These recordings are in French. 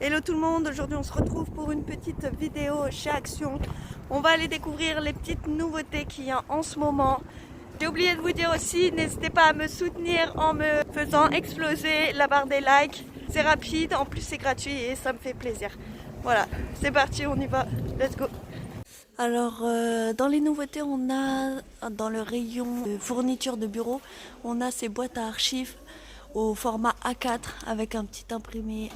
Hello tout le monde, aujourd'hui on se retrouve pour une petite vidéo chez Action. On va aller découvrir les petites nouveautés qu'il y a en ce moment. J'ai oublié de vous dire aussi, n'hésitez pas à me soutenir en me faisant exploser la barre des likes. C'est rapide, en plus c'est gratuit et ça me fait plaisir. Voilà, c'est parti, on y va, let's go. Alors dans les nouveautés, on a dans le rayon de fourniture de bureau, on a ces boîtes à archives au format A4 avec un petit imprimé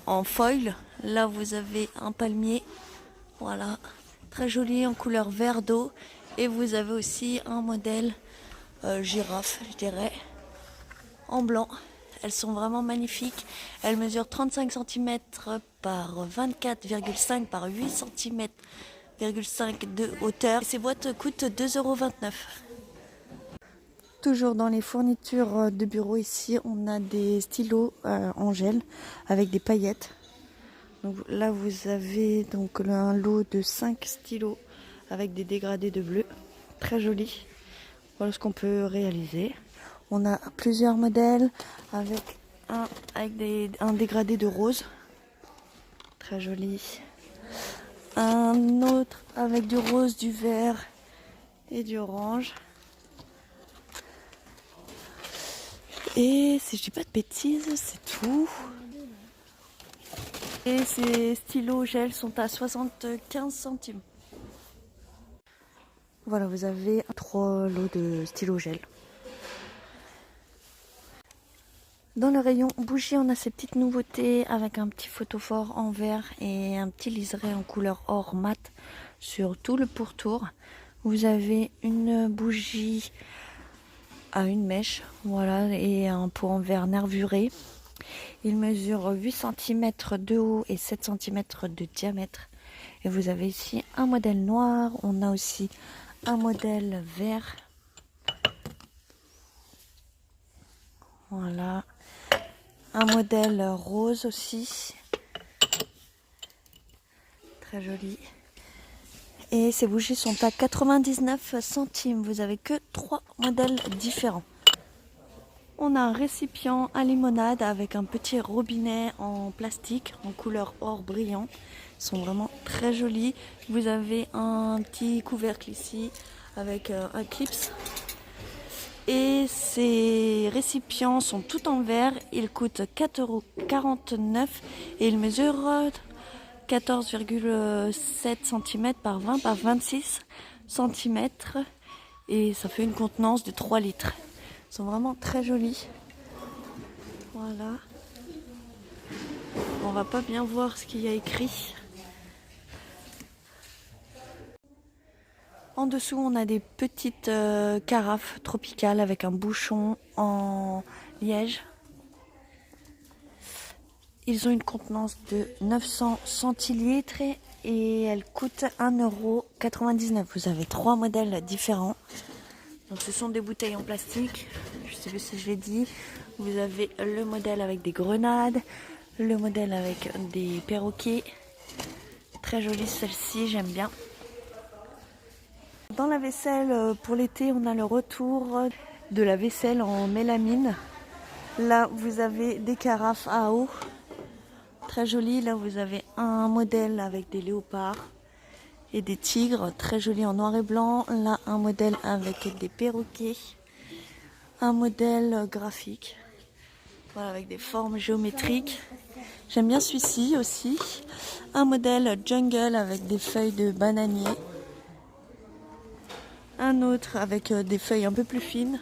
en foil. Là vous avez un palmier, voilà, très joli en couleur vert d'eau, et vous avez aussi un modèle girafe, je dirais, en blanc. Elles sont vraiment magnifiques. Elles mesurent 35 cm par 24,5 par 8 cm,5 de hauteur. Et ces boîtes coûtent 2,29 €. Toujours dans les fournitures de bureau, ici on a des stylos en gel avec des paillettes. Donc là vous avez donc un lot de 5 stylos avec des dégradés de bleu, très joli. Voilà ce qu'on peut réaliser. On a plusieurs modèles avec un dégradé de rose, très joli. Un autre avec du rose, du vert et du orange. Et si je dis pas de bêtises, c'est tout. Et ces stylos gel sont à 75 centimes. Voilà, vous avez 3 lots de stylos gel. Dans le rayon bougies, on a ces petites nouveautés avec un petit photophore en verre et un petit liseré en couleur or mat sur tout le pourtour. Vous avez une bougie à une mèche, voilà, et un pot en verre nervuré. Il mesure 8 cm de haut et 7 cm de diamètre. Et vous avez ici un modèle noir, on a aussi un modèle vert. Voilà. Un modèle rose aussi. Très joli. Et ces bougies sont à 99 centimes. Vous avez que 3 modèles différents. On a un récipient à limonade avec un petit robinet en plastique en couleur or brillant. Ils sont vraiment très jolis. Vous avez un petit couvercle ici avec un clips. Et ces récipients sont tout en verre. Ils coûtent 4,49 € et ils mesurent 14,7 cm par 20 par 26 cm. Et ça fait une contenance de 3 litres. Ils sont vraiment très jolis. Voilà. On va pas bien voir ce qu'il y a écrit. En dessous, on a des petites carafes tropicales avec un bouchon en liège. Ils ont une contenance de 900 centilitres et elles coûtent 1,99 €. Vous avez 3 modèles différents. Donc ce sont des bouteilles en plastique, je ne sais plus si je l'ai dit. Vous avez le modèle avec des grenades, le modèle avec des perroquets. Très jolie celle-ci, j'aime bien. Dans la vaisselle pour l'été, on a le retour de la vaisselle en mélamine. Là, vous avez des carafes à eau. Très joli. Là, vous avez un modèle avec des léopards et des tigres. Très joli en noir et blanc. Là, un modèle avec des perroquets. Un modèle graphique. Voilà, avec des formes géométriques. J'aime bien celui-ci aussi. Un modèle jungle avec des feuilles de bananier. Un autre avec des feuilles un peu plus fines.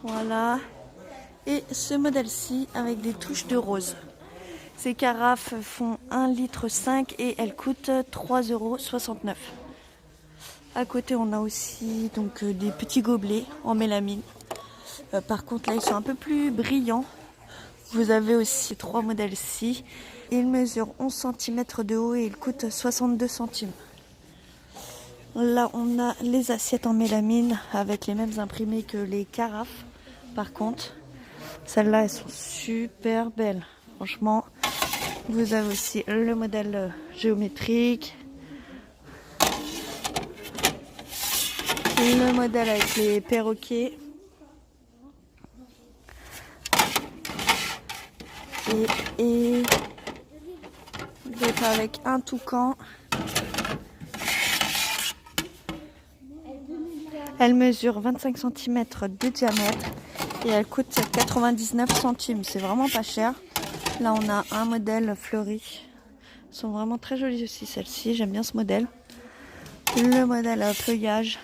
Voilà. Et ce modèle-ci avec des touches de rose. Ces carafes font 1,5 litre et elles coûtent 3,69 €. À côté, on a aussi donc des petits gobelets en mélamine. Par contre, là, ils sont un peu plus brillants. Vous avez aussi 3 modèles-ci. Ils mesurent 11 cm de haut et ils coûtent 62 centimes. Là, on a les assiettes en mélamine avec les mêmes imprimés que les carafes. Par contre, celles-là, elles sont super belles. Franchement, vous avez aussi le modèle géométrique. Le modèle avec les perroquets. et d'autres avec un toucan. Elle mesure 25 cm de diamètre et elle coûte 99 centimes. C'est vraiment pas cher. Là, on a un modèle fleuri. Elles sont vraiment très jolies aussi, celles-ci. J'aime bien ce modèle. Le modèle feuillage.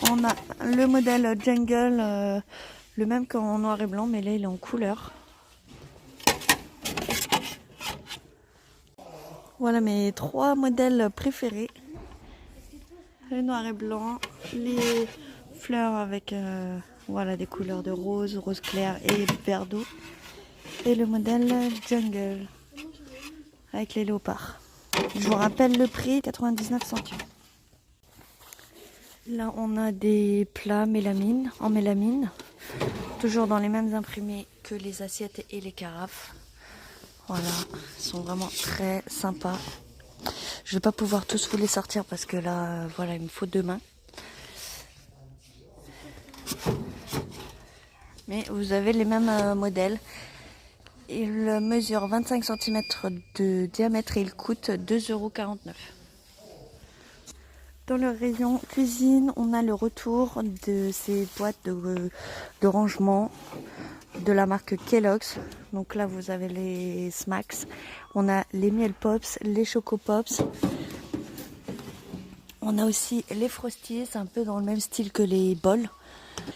On a le modèle jungle, le même qu'en noir et blanc, mais là, il est en couleur. Voilà mes 3 modèles préférés. Le noir et blanc, les fleurs avec voilà, des couleurs de rose, rose clair et vert d'eau. Et le modèle jungle avec les léopards. Je vous rappelle le prix, 99 centimes. Là on a des plats mélamine, en mélamine. Toujours dans les mêmes imprimés que les assiettes et les carafes. Voilà, ils sont vraiment très sympas. Je vais pas pouvoir tous vous les sortir parce que là, voilà, il me faut 2 mains. Mais vous avez les mêmes modèles. Il mesure 25 cm de diamètre et il coûte 2,49 €. Dans le rayon cuisine, on a le retour de ces boîtes de rangement de la marque Kellogg's. Donc là, vous avez les Smacks. On a les Miel Pops, les Choco Pops. On a aussi les Frosties, un peu dans le même style que les bols.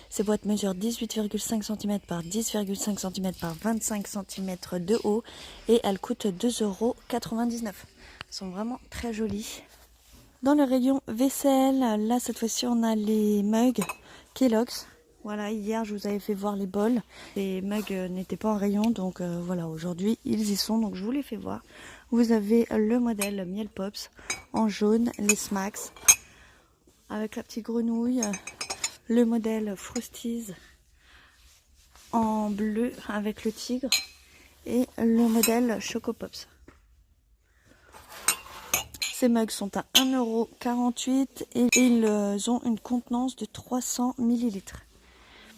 Ces boîtes mesurent 18,5 cm par 10,5 cm par 25 cm de haut et elles coûtent 2,99 €. Elles sont vraiment très jolies. Dans le rayon vaisselle, là cette fois-ci on a les mugs Kellogg's. Voilà, hier je vous avais fait voir les bols. Les mugs n'étaient pas en rayon, donc voilà, aujourd'hui ils y sont, donc je vous les fais voir. Vous avez le modèle Miel Pops en jaune, les Smacks avec la petite grenouille. Le modèle Frosties en bleu avec le tigre et le modèle Choco Pops. Ces mugs sont à 1,48 € et ils ont une contenance de 300 ml.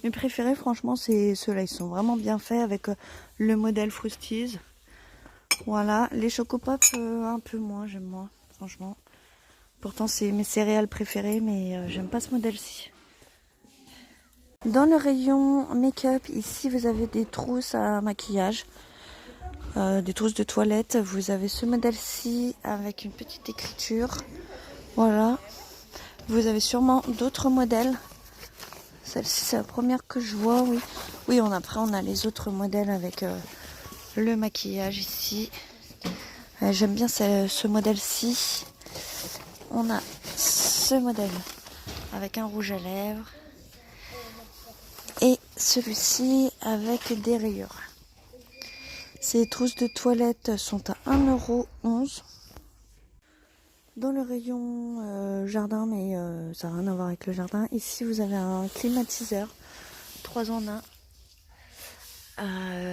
Mes préférés, franchement, c'est ceux-là. Ils sont vraiment bien faits avec le modèle Frosties. Voilà, les Choco Pops, un peu moins, j'aime moins, franchement. Pourtant, c'est mes céréales préférées, mais j'aime pas ce modèle-ci. Dans le rayon make-up, ici, vous avez des trousses à maquillage. Des trousses de toilette. Vous avez ce modèle-ci avec une petite écriture. Voilà. Vous avez sûrement d'autres modèles. Celle-ci, c'est la première que je vois, oui. Oui, après, on a les autres modèles avec le maquillage ici. J'aime bien ce modèle-ci. On a ce modèle avec un rouge à lèvres. Et celui-ci avec des rayures. Ces trousses de toilette sont à 1,11 €. Dans le rayon jardin, mais ça n'a rien à voir avec le jardin. Ici, vous avez un climatiseur, 3 en 1.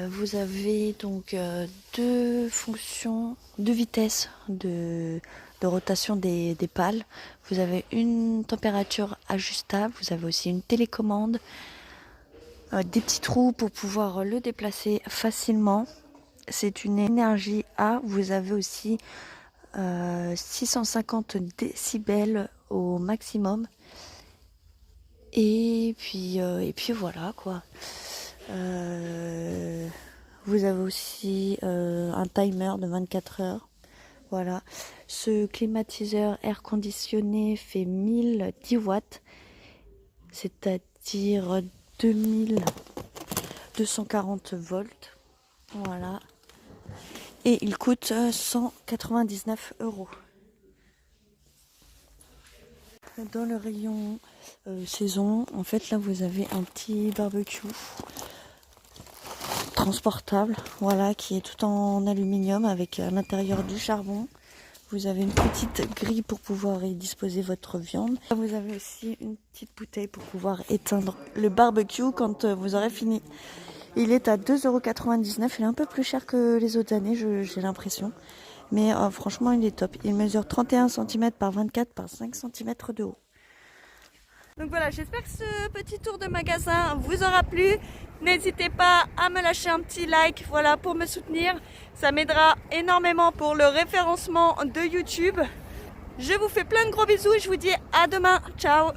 Vous avez donc 2 fonctions, 2 vitesses de rotation des pales. Vous avez une température ajustable. Vous avez aussi une télécommande. Des petits trous pour pouvoir le déplacer facilement. C'est une énergie A. Vous avez aussi 650 décibels au maximum. Et puis voilà quoi. Vous avez aussi un timer de 24 heures. Voilà. Ce climatiseur air conditionné fait 1010 watts. C'est-à-dire 2240 volts. Voilà. Et il coûte 199 €. Dans le rayon saison, en fait là vous avez un petit barbecue transportable, voilà, qui est tout en aluminium avec à l'intérieur du charbon. Vous avez une petite grille pour pouvoir y disposer votre viande. Vous avez aussi une petite bouteille pour pouvoir éteindre le barbecue quand vous aurez fini. Il est à 2,99 €. Il est un peu plus cher que les autres années, j'ai l'impression. Mais franchement, il est top. Il mesure 31 cm par 24 par 5 cm de haut. Donc voilà, j'espère que ce petit tour de magasin vous aura plu. N'hésitez pas à me lâcher un petit like, voilà, pour me soutenir. Ça m'aidera énormément pour le référencement de YouTube. Je vous fais plein de gros bisous et je vous dis à demain. Ciao!